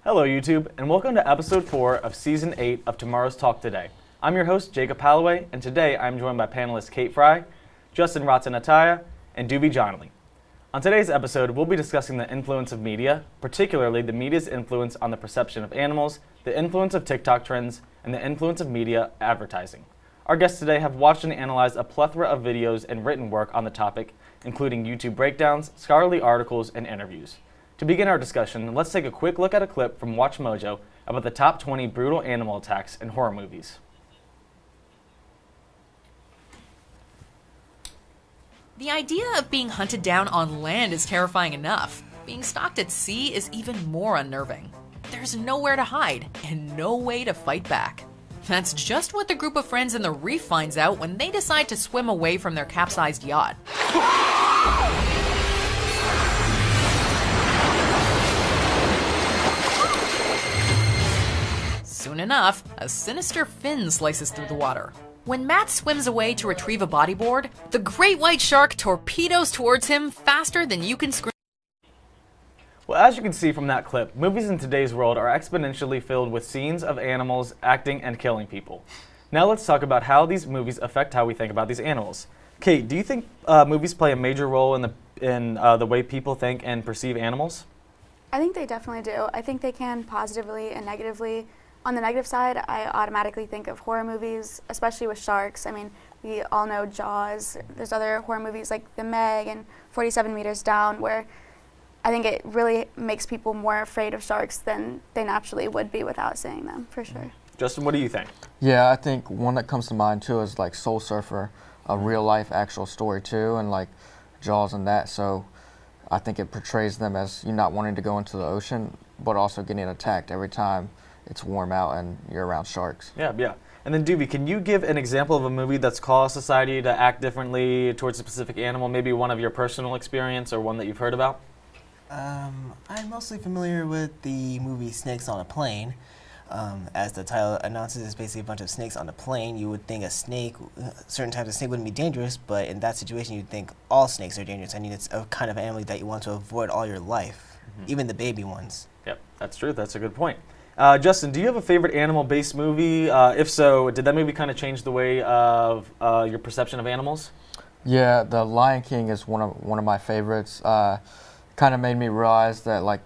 Hello YouTube, and welcome to episode 4 of season 8 of Tomorrow's Talk Today. I'm your host, Jacob Halloway, and today I'm joined by panelists Kate Fry, Justin Ratanataya, and Duvie Johnley. On today's episode, we'll be discussing the influence of media, particularly the media's influence on the perception of animals, the influence of TikTok trends, and the influence of media advertising. Our guests today have watched and analyzed a plethora of videos and written work on the topic, including YouTube breakdowns, scholarly articles, and interviews. To begin our discussion, let's take a quick look at a clip from WatchMojo about the top 20 brutal animal attacks in horror movies. The idea of being hunted down on land is terrifying enough. Being stalked at sea is even more unnerving. There's nowhere to hide and no way to fight back. That's just what the group of friends in the reef finds out when they decide to swim away from their capsized yacht. Soon enough, a sinister fin slices through the water. When Matt swims away to retrieve a bodyboard, the great white shark torpedoes towards him faster than you can scream. Well, as you can see from that clip, movies in today's world are exponentially filled with scenes of animals acting and killing people. Now let's talk about how these movies affect how we think about these animals. Kate, do you think movies play a major role in the way people think and perceive animals? I think they definitely do. I think they can positively and negatively. On the negative side, I automatically think of horror movies, especially with sharks. I mean, we all know Jaws. There's other horror movies like The Meg and 47 Meters Down, where I think it really makes people more afraid of sharks than they naturally would be without seeing them, for sure. Justin, what do you think? Yeah, I think one that comes to mind too is like Soul Surfer, a real life actual story too, and like Jaws and that. So I think it portrays them as you not wanting to go into the ocean, but also getting attacked every time it's warm out and you're around sharks. Yeah. And then Duvie, can you give an example of a movie that's caused society to act differently towards a specific animal, maybe one of your personal experience or one that you've heard about? I'm mostly familiar with the movie Snakes on a Plane. As the title announces, it's basically a bunch of snakes on a plane. You would think a snake, certain types of snake wouldn't be dangerous, but in that situation you'd think all snakes are dangerous. I mean, it's a kind of animal that you want to avoid all your life, even the baby ones. Yep, that's true. That's a good point. Justin, do you have a favorite animal-based movie? If so, did that movie kind of change the way of your perception of animals? Yeah, The Lion King is one of my favorites. Kind of made me realize that like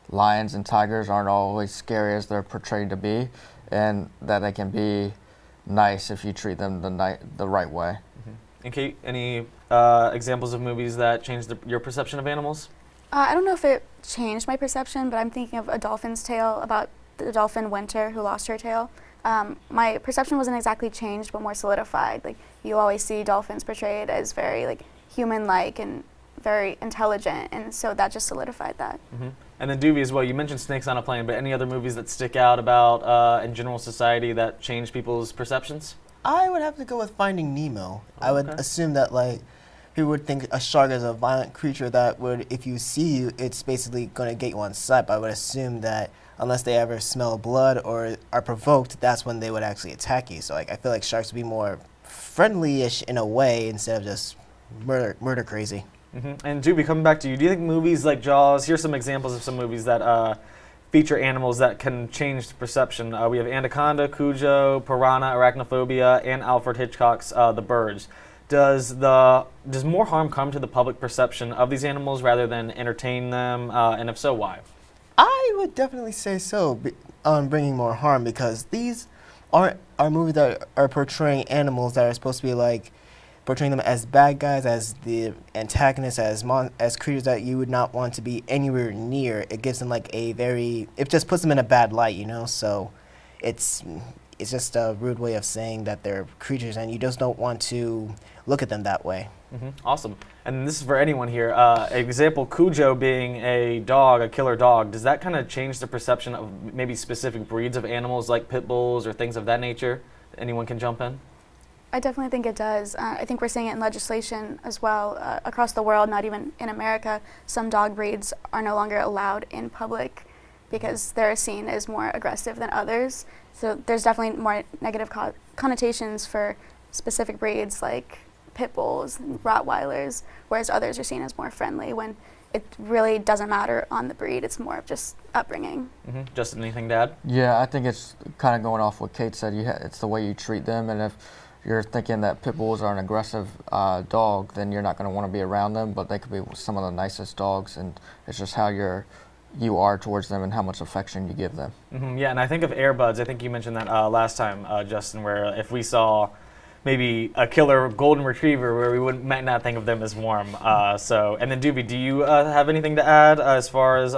lions and tigers aren't always scary as they're portrayed to be, and that they can be nice if you treat them the right way. And Kate, any examples of movies that changed your perception of animals? I don't know if it changed my perception, but I'm thinking of A Dolphin's Tale, about the dolphin Winter who lost her tail. My perception wasn't exactly changed, but more solidified. Like, you always see dolphins portrayed as very like human-like and very intelligent, and so that just solidified that. And then Duvie as well, you mentioned Snakes on a Plane, but any other movies that stick out about in general society that changed people's perceptions? I would have to go with Finding Nemo. I would assume that like people would think a shark is a violent creature that would, if you see you, it's basically going to get you on sight. But I would assume that unless they ever smell blood or are provoked, that's when they would actually attack you. So like I feel like sharks would be more friendly-ish in a way instead of just murder crazy. And Duvie, coming back to you, do you think movies like Jaws, here's some examples of some movies that feature animals that can change the perception. We have Anaconda, Cujo, Piranha, Arachnophobia, and Alfred Hitchcock's The Birds. Does more harm come to the public perception of these animals rather than entertain them, and if so, why? I would definitely say so, on bringing more harm, because these are movies that are portraying animals that are supposed to be like portraying them as bad guys, as the antagonists, as creatures that you would not want to be anywhere near. It gives them like it just puts them in a bad light, you know. So it's just a rude way of saying that they're creatures, and you just don't want to look at them that way. Awesome. And this is for anyone here. Example, Cujo being a dog, a killer dog. Does that kind of change the perception of maybe specific breeds of animals like pit bulls or things of that nature? Anyone can jump in? I definitely think it does. I think we're seeing it in legislation as well across the world, not even in America. Some dog breeds are no longer allowed in public because they're seen as more aggressive than others. So there's definitely more negative connotations for specific breeds like pit bulls and Rottweilers, whereas others are seen as more friendly when it really doesn't matter on the breed. It's more of just upbringing. Justin, anything to add? Yeah, I think it's kind of going off what Kate said. It's the way you treat them, and if you're thinking that pit bulls are an aggressive dog, then you're not going to want to be around them. But they could be some of the nicest dogs, and it's just how you are towards them and how much affection you give them. Yeah, and I think of Airbuds. I think you mentioned that last time, Justin, where if we saw maybe a killer golden retriever, where we might not think of them as warm. And then Doobie, do you have anything to add as far as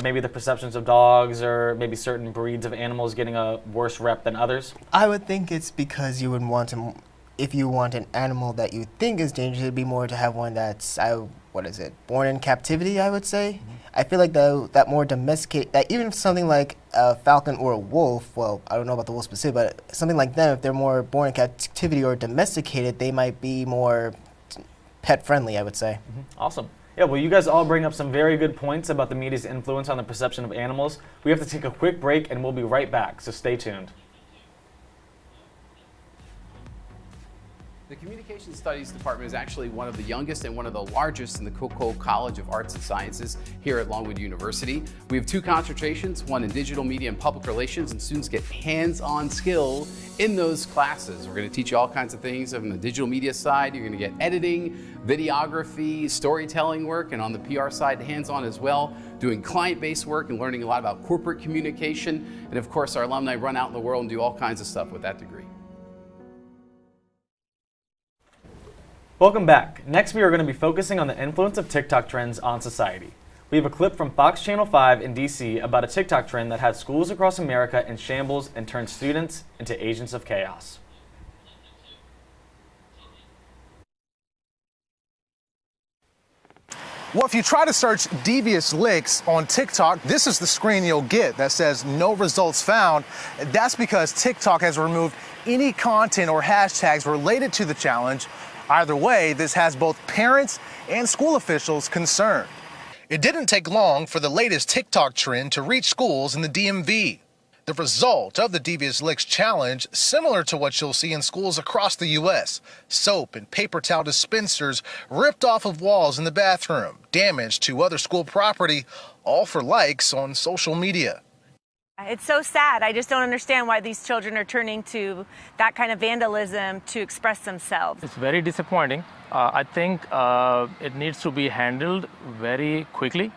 maybe the perceptions of dogs or maybe certain breeds of animals getting a worse rep than others? I would think it's because you would want to, if you want an animal that you think is dangerous, it'd be more to have one that's, born in captivity, I would say. I feel like that more domesticated, that even something like a falcon or a wolf, well, I don't know about the wolf specific, but something like them, if they're more born in captivity or domesticated, they might be more pet friendly, I would say. Awesome. Yeah, well, you guys all bring up some very good points about the media's influence on the perception of animals. We have to take a quick break, and we'll be right back, so stay tuned. The Communication Studies Department is actually one of the youngest and one of the largest in the Coco College of Arts and Sciences here at Longwood University. We have 2 concentrations, one in digital media and public relations, and students get hands-on skill in those classes. We're going to teach you all kinds of things on the digital media side. You're going to get editing, videography, storytelling work, and on the PR side, hands-on as well, doing client-based work and learning a lot about corporate communication. And of course, our alumni run out in the world and do all kinds of stuff with that degree. Welcome back. Next, we are going to be focusing on the influence of TikTok trends on society. We have a clip from Fox Channel 5 in DC about a TikTok trend that had schools across America in shambles and turned students into agents of chaos. Well, if you try to search devious licks on TikTok, this is the screen you'll get that says no results found. That's because TikTok has removed any content or hashtags related to the challenge. Either way, this has both parents and school officials concerned. It didn't take long for the latest TikTok trend to reach schools in the DMV. The result of the Devious Licks challenge, similar to what you'll see in schools across the U.S. Soap and paper towel dispensers ripped off of walls in the bathroom, damage to other school property, all for likes on social media. It's so sad. I just don't understand why these children are turning to that kind of vandalism to express themselves. It's very disappointing. I think it needs to be handled very quickly.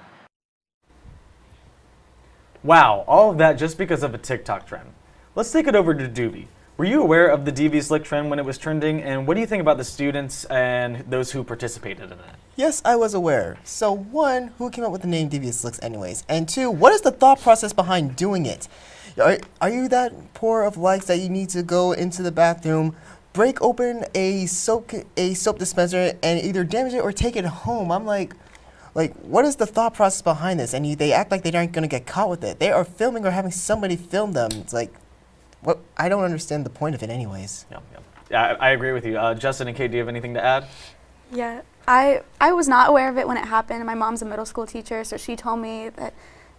Wow, all of that just because of a TikTok trend. Let's take it over to Doobie. Were you aware of the Devious Lick trend when it was trending, and what do you think about the students and those who participated in it? Yes, I was aware. So 1, who came up with the name Devious Licks anyways? And 2, what is the thought process behind doing it? Are you that poor of likes that you need to go into the bathroom, break open a soap dispenser, and either damage it or take it home? I'm like, what is the thought process behind this? And they act like they aren't going to get caught with it. They are filming or having somebody film them. It's like, what? I don't understand the point of it anyways. Yeah, I agree with you. Justin and Kate, do you have anything to add? Yeah, I was not aware of it when it happened. My mom's a middle school teacher, so she told me that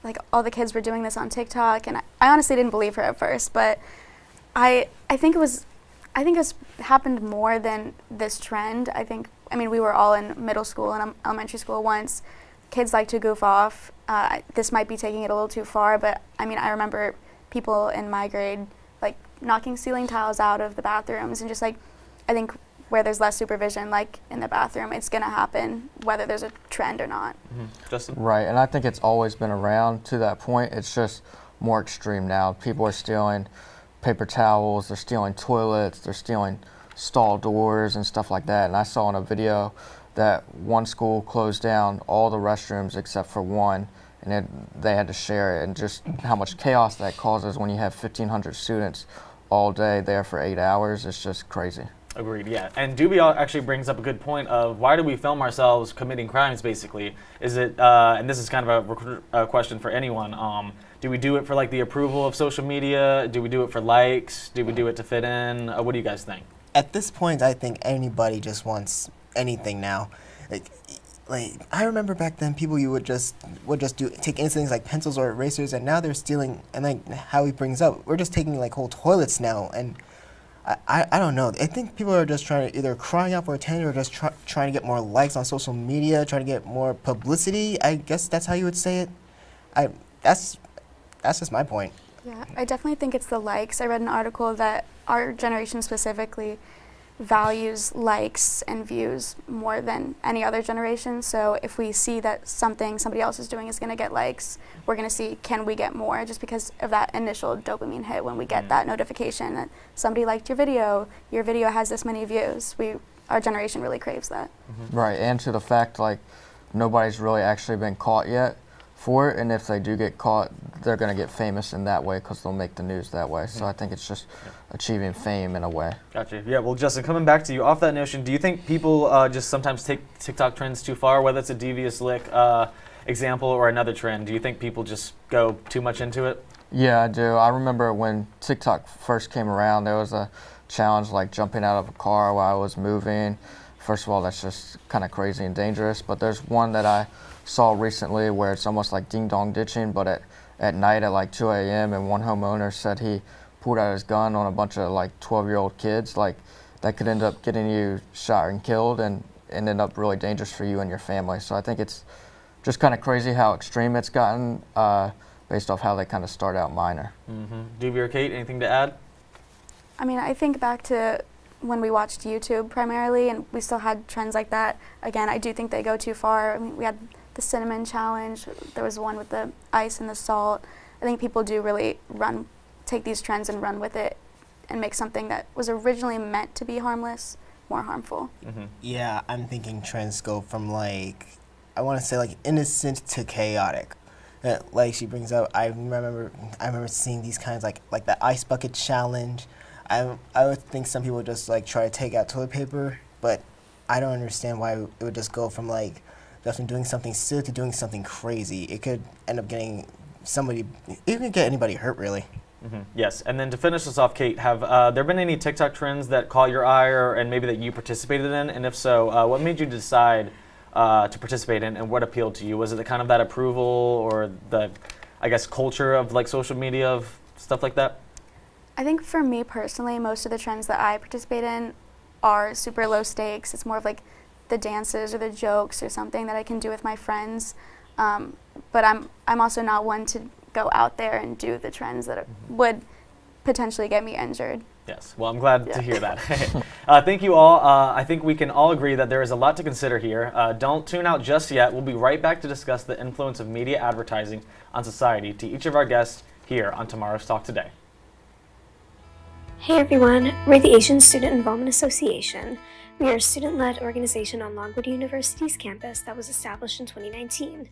like all the kids were doing this on TikTok, and I honestly didn't believe her at first, but I think it's happened more than this trend. I mean, we were all in middle school and elementary school once. Kids like to goof off. This might be taking it a little too far, but I mean, I remember people in my grade like knocking ceiling tiles out of the bathrooms, and just like, I think where there's less supervision, like in the bathroom, it's gonna happen whether there's a trend or not. Justin? Right, and I think it's always been around to that point. It's just more extreme now. People are stealing paper towels, they're stealing toilets, they're stealing stall doors and stuff like that. And I saw in a video that one school closed down all the restrooms except for one, and they had to share it, and just how much chaos that causes when you have 1,500 students all day there for 8 hours. It's just crazy. Agreed, yeah. And Doobie actually brings up a good point of why do we film ourselves committing crimes, basically? Is it, and this is kind of a question for anyone, do we do it for like the approval of social media? Do we do it for likes? Do we do it to fit in? What do you guys think? At this point, I think anybody just wants anything now. Like I remember back then, people you would just take innocent things like pencils or erasers, and now they're stealing. And like how he brings up, we're just taking like whole toilets now, and I don't know. I think people are just trying to either crying out for attention or just trying to get more likes on social media, trying to get more publicity. I guess that's how you would say it. That's just my point. Yeah, I definitely think it's the likes. I read an article that our generation specifically values likes and views more than any other generation. So if we see that somebody else is doing is going to get likes, we're going to see, can we get more, just because of that initial dopamine hit when we get that notification that somebody liked your video has this many views. Our generation really craves that. Right, and to the fact like nobody's really actually been caught yet for it, and if they do get caught, they're going to get famous in that way because they'll make the news that way. So I think it's just achieving fame in a way. Gotcha. Yeah, well, Justin, coming back to you, off that notion, do you think people just sometimes take TikTok trends too far, whether it's a devious lick example or another trend? Do you think people just go too much into it? Yeah, I do. I remember when TikTok first came around, there was a challenge like jumping out of a car while I was moving. First of all, that's just kind of crazy and dangerous, but there's one that I saw recently where it's almost like ding-dong ditching, but at night at like 2 a.m. and one homeowner said he pulled out his gun on a bunch of like 12-year-old kids. Like that could end up getting you shot and killed and end up really dangerous for you and your family. So I think it's just kind of crazy how extreme it's gotten based off how they kind of start out minor. Doobie or Kate, anything to add? I mean, I think back to when we watched YouTube primarily, and we still had trends like that. Again, I do think they go too far. I mean, we had the cinnamon challenge. There was one with the ice and the salt. I think people do really take these trends and run with it and make something that was originally meant to be harmless more harmful. Yeah, I'm thinking trends go from like, I want to say like innocent to chaotic. Like she brings up, I remember seeing these kinds like the ice bucket challenge. I would think some people just like try to take out toilet paper, but I don't understand why it would just go from like just from doing something silly to doing something crazy. It could end up getting it could get anybody hurt really. Yes, and then to finish us off, Kate, have there been any TikTok trends that caught your eye and maybe that you participated in? And if so, what made you decide to participate in, and what appealed to you? Was it that approval or the, I guess, culture of like social media of stuff like that? I think for me personally, most of the trends that I participate in are super low stakes. It's more of like the dances or the jokes or something that I can do with my friends. But I'm also not one to go out there and do the trends that would potentially get me injured. Yes, well, I'm glad to hear that. Thank you all. I think we can all agree that there is a lot to consider here. Don't tune out just yet. We'll be right back to discuss the influence of media advertising on society to each of our guests here on Tomorrow's Talk Today. Hey everyone, we're the Asian Student Involvement Association. We are a student-led organization on Longwood University's campus that was established in 2019.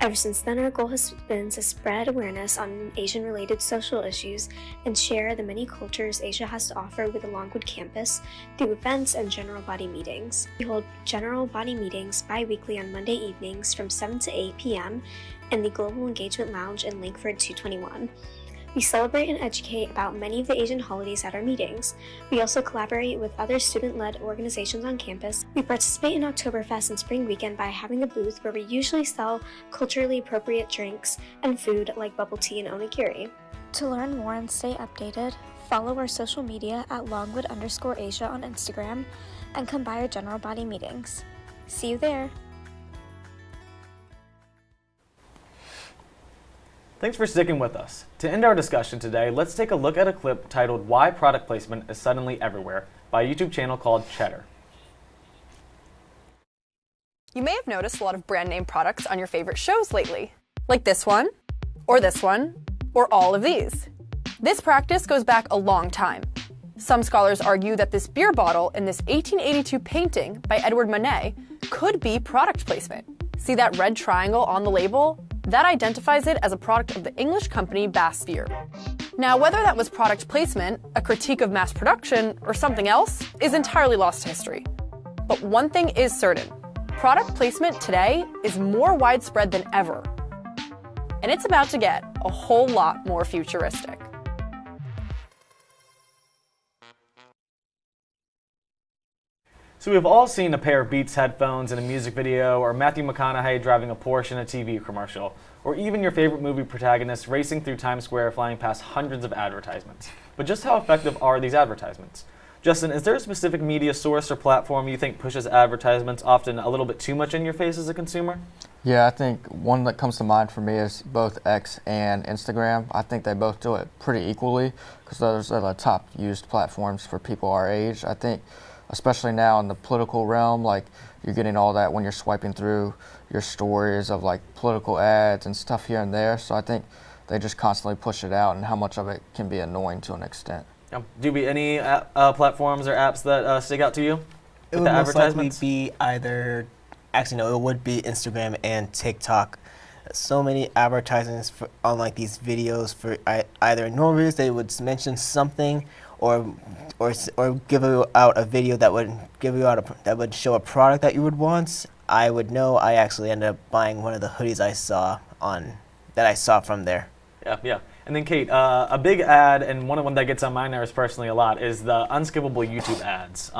Ever since then, our goal has been to spread awareness on Asian-related social issues and share the many cultures Asia has to offer with the Longwood campus through events and general body meetings. We hold general body meetings bi-weekly on Monday evenings from 7 to 8 p.m. in the Global Engagement Lounge in Langford 221. We celebrate and educate about many of the Asian holidays at our meetings. We also collaborate with other student-led organizations on campus. We participate in Oktoberfest and Spring Weekend by having a booth where we usually sell culturally appropriate drinks and food like bubble tea and onigiri. To learn more and stay updated, follow our social media at Longwood_Asia on Instagram and come by our general body meetings. See you there! Thanks for sticking with us. To end our discussion today, let's take a look at a clip titled Why Product Placement is Suddenly Everywhere by a YouTube channel called Cheddar. You may have noticed a lot of brand name products on your favorite shows lately, like this one, or all of these. This practice goes back a long time. Some scholars argue that this beer bottle in this 1882 painting by Edward Manet could be product placement. See that red triangle on the label? That identifies it as a product of the English company Bass Beer. Now, whether that was product placement, a critique of mass production, or something else, is entirely lost to history. But one thing is certain. Product placement today is more widespread than ever. And it's about to get a whole lot more futuristic. So we've all seen a pair of Beats headphones in a music video, or Matthew McConaughey driving a Porsche in a TV commercial, or even your favorite movie protagonist racing through Times Square flying past hundreds of advertisements. But just how effective are these advertisements? Justin, is there a specific media source or platform you think pushes advertisements often a little bit too much in your face as a consumer? Yeah, I think one that comes to mind for me is both X and Instagram. I think they both do it pretty equally because those are the top used platforms for people our age. I think especially now in the political realm, like you're getting all that when you're swiping through your stories of like political ads and stuff here and there. So I think they just constantly push it out, and how much of it can be annoying to an extent. Do be any platforms or apps that stick out to you? It would most likely be either, actually no, it would be Instagram and TikTok. So many advertisements on like these videos for either normal videos, they would mention something, or give you out a video that would that would show a product that you would want. I would know. I actually ended up buying one of the hoodies I saw from there. Yeah. And then Kate, a big ad, and one that gets on my nerves personally a lot, is the unskippable YouTube ads.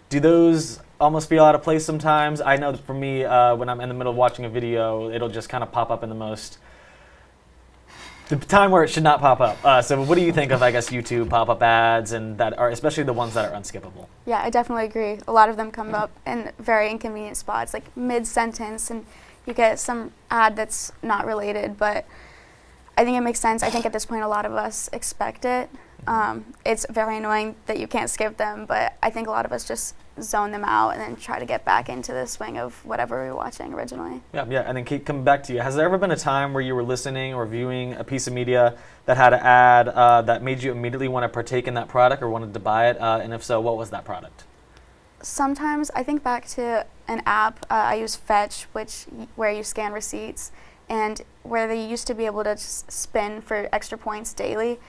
Do those almost feel out of place sometimes? I know that for me, when I'm in the middle of watching a video, it'll just kind of pop up in the time where it should not pop up. So what do you think of, I guess, YouTube pop-up ads, and that are especially the ones that are unskippable? Yeah, I definitely agree. A lot of them come up in very inconvenient spots, like mid-sentence, and you get some ad that's not related, but I think it makes sense. I think at this point a lot of us expect it. It's very annoying that you can't skip them, but I think a lot of us just zone them out and then try to get back into the swing of whatever we were watching originally. Yeah, and then Kate, coming back to you, has there ever been a time where you were listening or viewing a piece of media that had an ad that made you immediately want to partake in that product or wanted to buy it? And if so, what was that product? Sometimes I think back to an app. I use Fetch, where you scan receipts, and where they used to be able to just spin for extra points daily,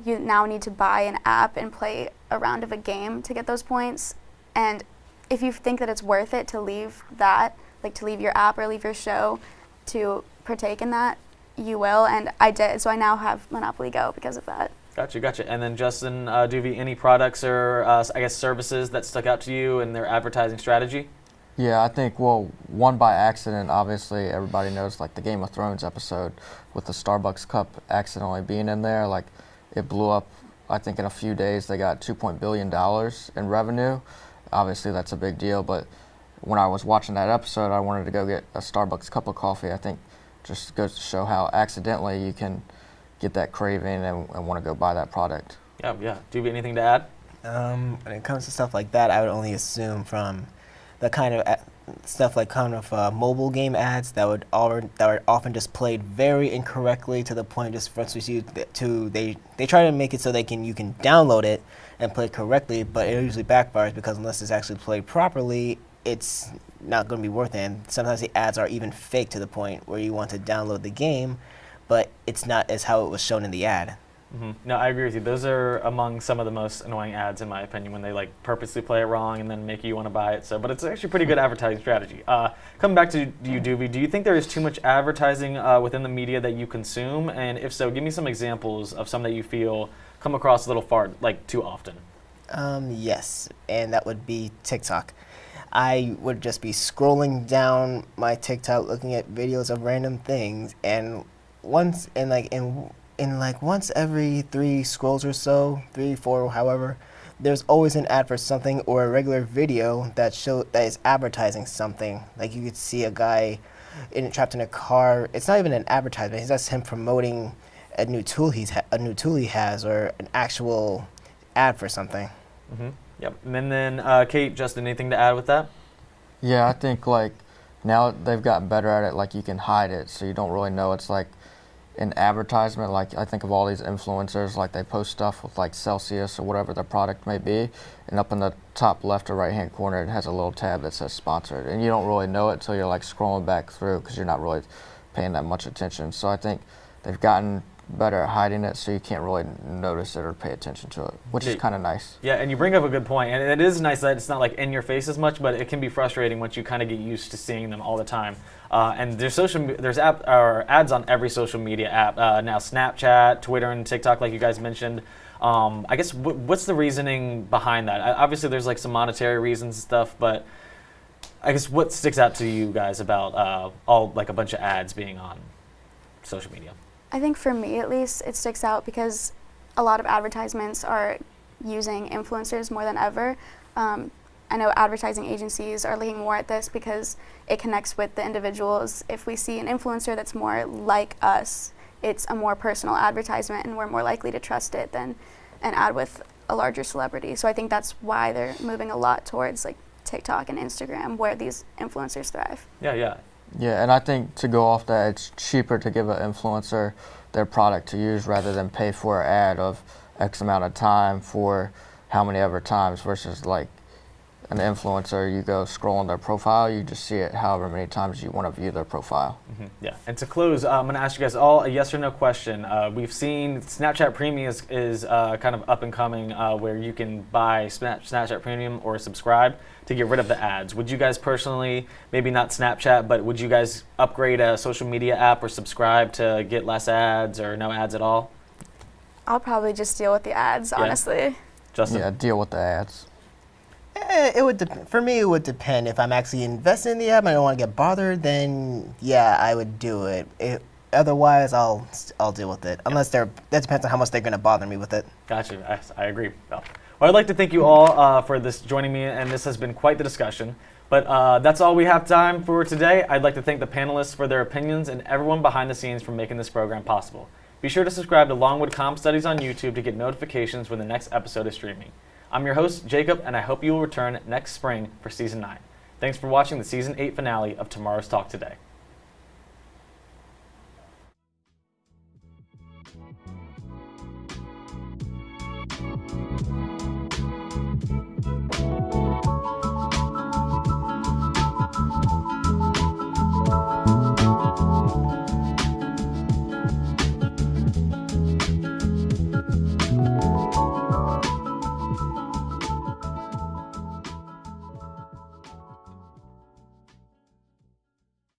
you now need to buy an app and play a round of a game to get those points. And if you think that it's worth it to leave that, like to leave your app or leave your show to partake in that, you will. And I did, so I now have Monopoly Go because of that. Gotcha. And then Justin, Duvy, any products or I guess services that stuck out to you in their advertising strategy? Yeah, I think, well, one by accident, obviously everybody knows, like the Game of Thrones episode with the Starbucks cup accidentally being in there, like it blew up. I think in a few days they got $2 billion in revenue. Obviously that's a big deal, but when I was watching that episode, I wanted to go get a Starbucks cup of coffee. I think just goes to show how accidentally you can get that craving and want to go buy that product. Yeah. Duvy, anything to add? When it comes to stuff like that, I would only assume from the kind of stuff like mobile game ads that were often just played very incorrectly to the point just frustrates you they try to make it so you can download it and play it correctly, but it usually backfires because unless it's actually played properly, it's not going to be worth it. And sometimes the ads are even fake to the point where you want to download the game, but it's not as how it was shown in the ad. Mm-hmm. No, I agree with you. Those are among some of the most annoying ads, in my opinion, when they like purposely play it wrong and then make you want to buy it. So, but it's actually a pretty good advertising strategy. Coming back to you, Duvy, do you think there is too much advertising within the media that you consume? And if so, give me some examples of some that you feel come across a little far, like too often. Yes, and that would be TikTok. I would just be scrolling down my TikTok looking at videos of random things, and once every 3 scrolls or so, 3, 4, however, there's always an ad for something or a regular video that is advertising something. Like you could see a guy trapped in a car. It's not even an advertisement. It's just him promoting a new tool he has, or an actual ad for something. Mm-hmm. Yep. And then Kate, Justin, anything to add with that? Yeah, I think like now they've gotten better at it. Like you can hide it, so you don't really know it's like an advertisement. Like I think of all these influencers, like they post stuff with like Celsius or whatever their product may be, and up in the top left or right hand corner it has a little tab that says sponsored, and you don't really know it until you're like scrolling back through because you're not really paying that much attention. So I think they've gotten better at hiding it, so you can't really notice it or pay attention to it, which is kind of nice. Yeah, and you bring up a good point, and it is nice that it's not like in your face as much, but it can be frustrating once you kind of get used to seeing them all the time. And there's ads on every social media app now: Snapchat, Twitter, and TikTok, like you guys mentioned. I guess what's the reasoning behind that? Obviously, there's like some monetary reasons and stuff, but I guess what sticks out to you guys about all like a bunch of ads being on social media? I think for me at least, it sticks out because a lot of advertisements are using influencers more than ever. I know advertising agencies are looking more at this because it connects with the individuals. If we see an influencer that's more like us, it's a more personal advertisement and we're more likely to trust it than an ad with a larger celebrity. So I think that's why they're moving a lot towards like TikTok and Instagram where these influencers thrive. Yeah. Yeah, and I think to go off that, it's cheaper to give an influencer their product to use rather than pay for an ad of X amount of time for how many ever times versus like an influencer, you go scroll on their profile, you just see it however many times you want to view their profile. Yeah, and to close, I'm going to ask you guys all a yes or no question. We've seen Snapchat Premium is kind of up and coming where you can buy Snapchat Premium or subscribe to get rid of the ads. Would you guys personally, maybe not Snapchat, but would you guys upgrade a social media app or subscribe to get less ads or no ads at all? I'll probably just deal with the ads, honestly. Justin? Yeah, deal with the ads. It would for me. It would depend. If I'm actually invested in the app and I don't want to get bothered, then yeah, I would do it. Otherwise, I'll deal with it. Unless that depends on how much they're going to bother me with it. Gotcha. I agree. Well, I'd like to thank you all for joining me, and this has been quite the discussion. But that's all we have time for today. I'd like to thank the panelists for their opinions and everyone behind the scenes for making this program possible. Be sure to subscribe to Longwood Comm Studies on YouTube to get notifications when the next episode is streaming. I'm your host, Jacob, and I hope you will return next spring for Season 9. Thanks for watching the Season 8 finale of Tomorrow's Talk Today. Thank you.